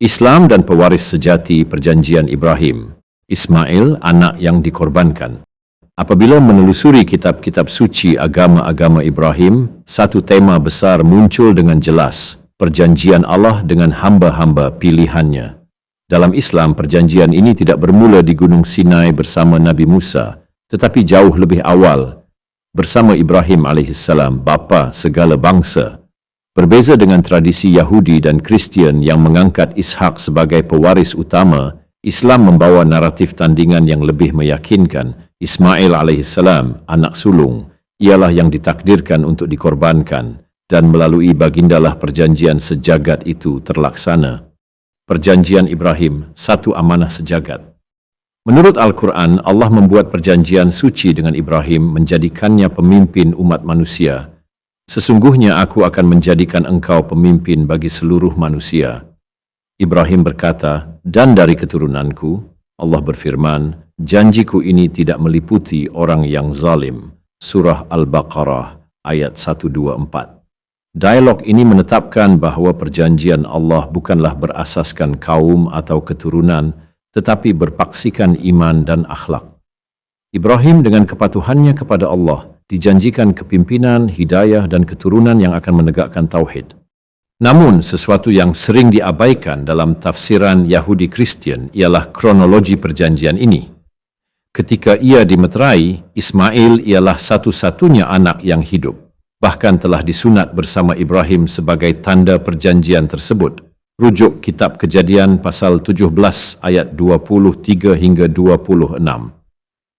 Islam dan pewaris sejati perjanjian Ibrahim. Ismail, anak yang dikorbankan. Apabila menelusuri kitab-kitab suci agama-agama Ibrahim, satu tema besar muncul dengan jelas, perjanjian Allah dengan hamba-hamba pilihannya. Dalam Islam, perjanjian ini tidak bermula di Gunung Sinai bersama Nabi Musa, tetapi jauh lebih awal, bersama Ibrahim alaihissalam, bapa segala bangsa. Berbeza dengan tradisi Yahudi dan Kristian yang mengangkat Ishak sebagai pewaris utama, Islam membawa naratif tandingan yang lebih meyakinkan. Ismail alaihissalam, anak sulung, ialah yang ditakdirkan untuk dikorbankan, dan melalui bagindalah perjanjian sejagat itu terlaksana. Perjanjian Ibrahim, satu amanah sejagat. Menurut Al-Quran, Allah membuat perjanjian suci dengan Ibrahim, menjadikannya pemimpin umat manusia. Sesungguhnya aku akan menjadikan engkau pemimpin bagi seluruh manusia. Ibrahim berkata, dan dari keturunanku, Allah berfirman, janjiku ini tidak meliputi orang yang zalim. Surah Al-Baqarah, ayat 124. Dialog ini menetapkan bahawa perjanjian Allah bukanlah berasaskan kaum atau keturunan, tetapi berpaksikan iman dan akhlak. Ibrahim dengan kepatuhannya kepada Allah dijanjikan kepimpinan, hidayah dan keturunan yang akan menegakkan tauhid. Namun, sesuatu yang sering diabaikan dalam tafsiran Yahudi Kristian ialah kronologi perjanjian ini. Ketika ia dimeterai, Ismail ialah satu-satunya anak yang hidup, bahkan telah disunat bersama Ibrahim sebagai tanda perjanjian tersebut. Rujuk Kitab Kejadian pasal 17 ayat 23 hingga 26.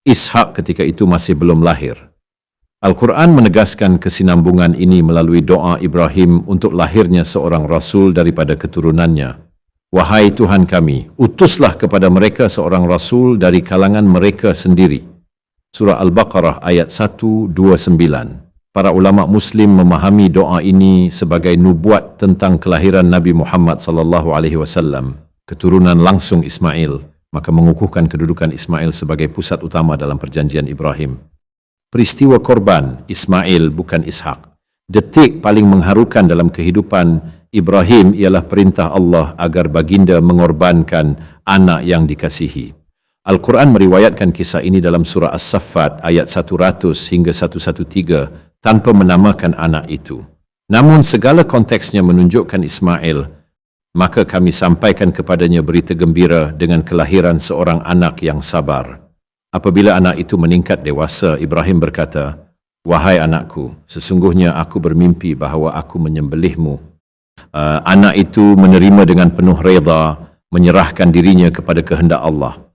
Ishak ketika itu masih belum lahir. Al-Quran menegaskan kesinambungan ini melalui doa Ibrahim untuk lahirnya seorang rasul daripada keturunannya. Wahai Tuhan kami, utuslah kepada mereka seorang rasul dari kalangan mereka sendiri. Surah Al-Baqarah ayat 129. Para ulama Muslim memahami doa ini sebagai nubuat tentang kelahiran Nabi Muhammad SAW, keturunan langsung Ismail, maka mengukuhkan kedudukan Ismail sebagai pusat utama dalam perjanjian Ibrahim. Peristiwa korban Ismail bukan Ishak. Detik paling mengharukan dalam kehidupan Ibrahim ialah perintah Allah agar baginda mengorbankan anak yang dikasihi. Al-Quran meriwayatkan kisah ini dalam surah As-Saffat ayat 100 hingga 113 tanpa menamakan anak itu. Namun segala konteksnya menunjukkan Ismail, maka kami sampaikan kepadanya berita gembira dengan kelahiran seorang anak yang sabar. Apabila anak itu meningkat dewasa, Ibrahim berkata, wahai anakku, sesungguhnya aku bermimpi bahawa aku menyembelihmu. Anak itu menerima dengan penuh reda, menyerahkan dirinya kepada kehendak Allah.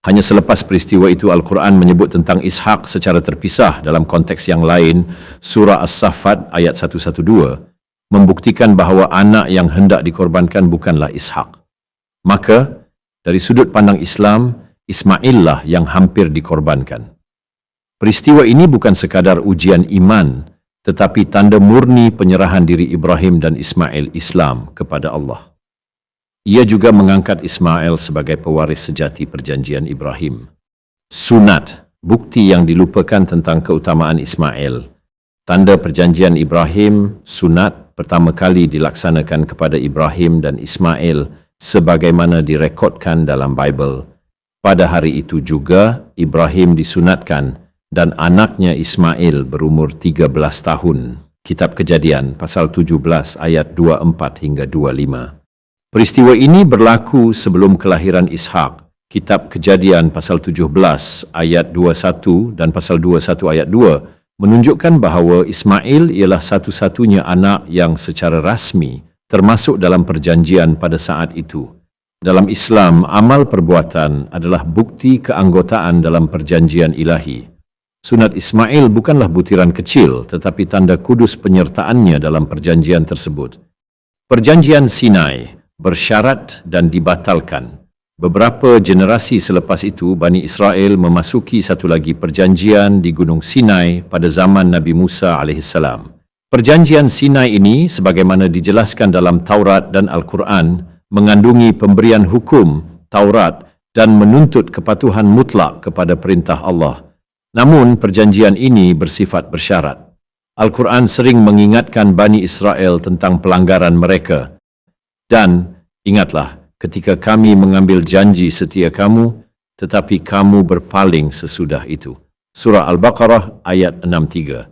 Hanya selepas peristiwa itu Al-Quran menyebut tentang Ishak secara terpisah dalam konteks yang lain. Surah As-Saffat ayat 112 membuktikan bahawa anak yang hendak dikorbankan bukanlah Ishak. Maka, dari sudut pandang Islam, Ismail lah yang hampir dikorbankan. Peristiwa ini bukan sekadar ujian iman, tetapi tanda murni penyerahan diri Ibrahim dan Ismail Islam kepada Allah. Ia juga mengangkat Ismail sebagai pewaris sejati perjanjian Ibrahim. Sunat, bukti yang dilupakan tentang keutamaan Ismail. Tanda perjanjian Ibrahim, sunat, pertama kali dilaksanakan kepada Ibrahim dan Ismail sebagaimana direkodkan dalam Bible. Pada hari itu juga, Ibrahim disunatkan dan anaknya Ismail berumur 13 tahun. Kitab Kejadian, pasal 17 ayat 24 hingga 25. Peristiwa ini berlaku sebelum kelahiran Ishak. Kitab Kejadian pasal 17 ayat 21 dan pasal 21 ayat 2 menunjukkan bahawa Ismail ialah satu-satunya anak yang secara rasmi termasuk dalam perjanjian pada saat itu. Dalam Islam, amal perbuatan adalah bukti keanggotaan dalam perjanjian ilahi. Sunat Ismail bukanlah butiran kecil, tetapi tanda kudus penyertaannya dalam perjanjian tersebut. Perjanjian Sinai bersyarat dan dibatalkan. Beberapa generasi selepas itu, Bani Israel memasuki satu lagi perjanjian di Gunung Sinai pada zaman Nabi Musa AS. Perjanjian Sinai ini, sebagaimana dijelaskan dalam Taurat dan Al-Quran, mengandungi pemberian hukum, Taurat, dan menuntut kepatuhan mutlak kepada perintah Allah. Namun, perjanjian ini bersifat bersyarat. Al-Quran sering mengingatkan Bani Israel tentang pelanggaran mereka, dan Ingatlah ketika kami mengambil janji setia kamu, tetapi kamu berpaling sesudah itu. Surah Al-Baqarah ayat 63.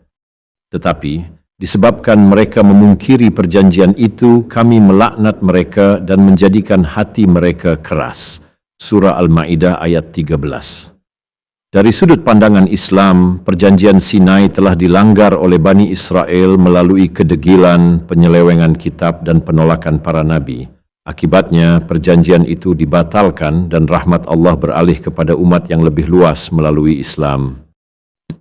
Tetapi disebabkan mereka memungkiri perjanjian itu, kami melaknat mereka dan menjadikan hati mereka keras. Surah Al-Ma'idah ayat 13. Dari sudut pandangan Islam, perjanjian Sinai telah dilanggar oleh Bani Israel melalui kedegilan, penyelewengan kitab dan penolakan para nabi. Akibatnya, perjanjian itu dibatalkan dan rahmat Allah beralih kepada umat yang lebih luas melalui Islam.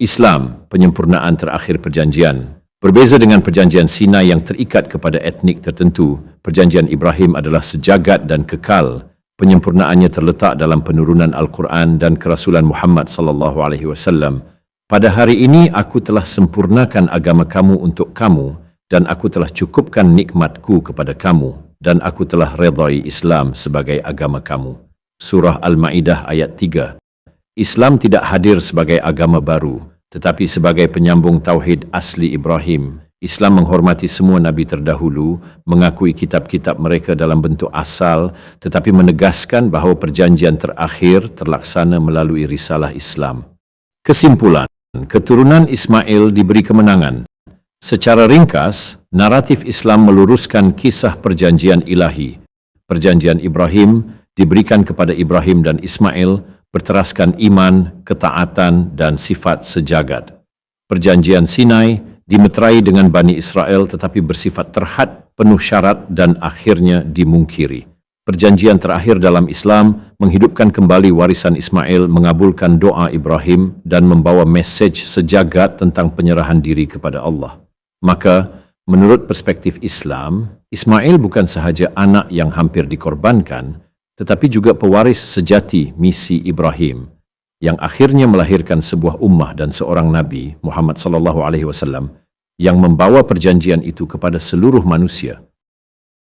Islam, penyempurnaan terakhir perjanjian. Berbeza dengan perjanjian Sinai yang terikat kepada etnik tertentu, perjanjian Ibrahim adalah sejagat dan kekal. Penyempurnaannya terletak dalam penurunan Al-Quran dan kerasulan Muhammad sallallahu alaihi wasallam. Pada hari ini aku telah sempurnakan agama kamu untuk kamu, dan aku telah cukupkan nikmatku kepada kamu, dan aku telah redai Islam sebagai agama kamu. Surah Al-Ma'idah ayat 3. Islam tidak hadir sebagai agama baru, tetapi sebagai penyambung tauhid asli Ibrahim. Islam menghormati semua nabi terdahulu, mengakui kitab-kitab mereka dalam bentuk asal, tetapi menegaskan bahawa perjanjian terakhir terlaksana melalui risalah Islam. Kesimpulan, keturunan Ismail diberi kemenangan. Secara ringkas, naratif Islam meluruskan kisah perjanjian ilahi. Perjanjian Ibrahim diberikan kepada Ibrahim dan Ismail, berteraskan iman, ketaatan, dan sifat sejagat. Perjanjian Sinai dimeterai dengan Bani Israel tetapi bersifat terhad, penuh syarat dan akhirnya dimungkiri. Perjanjian terakhir dalam Islam menghidupkan kembali warisan Ismail, mengabulkan doa Ibrahim dan membawa mesej sejagat tentang penyerahan diri kepada Allah. Maka, menurut perspektif Islam, Ismail bukan sahaja anak yang hampir dikorbankan, tetapi juga pewaris sejati misi Ibrahim, yang akhirnya melahirkan sebuah ummah dan seorang Nabi, Muhammad sallallahu alaihi wasallam, yang membawa perjanjian itu kepada seluruh manusia.